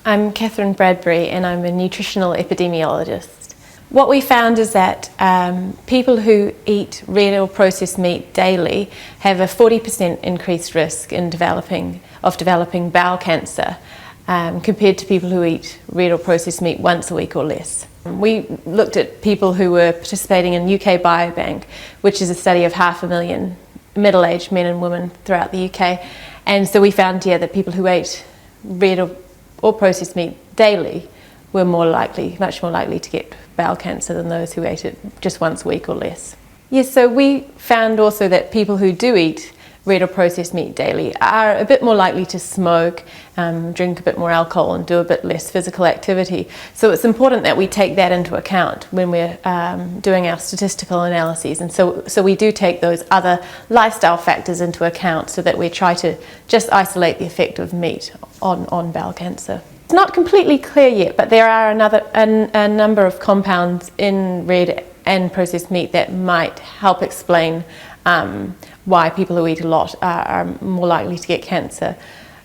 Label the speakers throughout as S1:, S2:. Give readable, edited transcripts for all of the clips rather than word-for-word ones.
S1: I'm Kathryn Bradbury and I'm a nutritional epidemiologist. What we found is that people who eat red or processed meat daily have a 40% increased risk in developing bowel cancer compared to people who eat red or processed meat once a week or less. We looked at people who were participating in UK Biobank, which is a study of 500,000 middle-aged men and women throughout the UK, and so we found that people who ate red or processed meat daily were much more likely to get bowel cancer than those who ate it just once a week or less. Yes, so we found also that people who do eat red or processed meat daily are a bit more likely to smoke, drink a bit more alcohol and do a bit less physical activity. So it's important that we take that into account when we're doing our statistical analyses, and so we do take those other lifestyle factors into account so that we try to just isolate the effect of meat on bowel cancer. It's not completely clear yet, but there are a number of compounds in red and processed meat that might help explain why people who eat a lot are more likely to get cancer.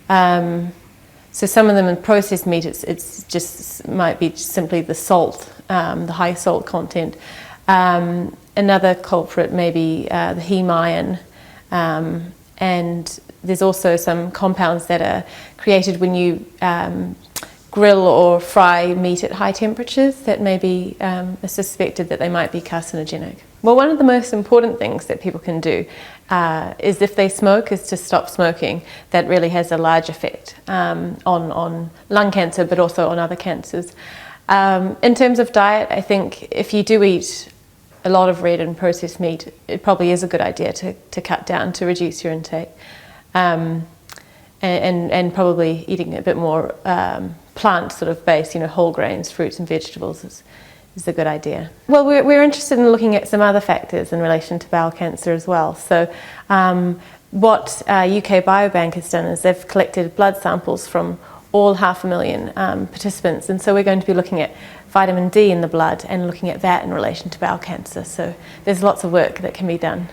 S1: So some of them in processed meat, it's just might be simply the salt, the high salt content. Another culprit may be the heme iron, and there's also some compounds that are created when you grill or fry meat at high temperatures that may be suspected that they might be carcinogenic. Well, one of the most important things that people can do is if they smoke, is to stop smoking. That really has a large effect on lung cancer, but also on other cancers. In terms of diet, I think if you do eat a lot of red and processed meat, it probably is a good idea to cut down, to reduce your intake. And probably eating a bit more plant sort of based, whole grains, fruits and vegetables is a good idea. Well, we're interested in looking at some other factors in relation to bowel cancer as well. So what UK Biobank has done is they've collected blood samples from all 500,000 participants, and so we're going to be looking at vitamin D in the blood and looking at that in relation to bowel cancer. So there's lots of work that can be done.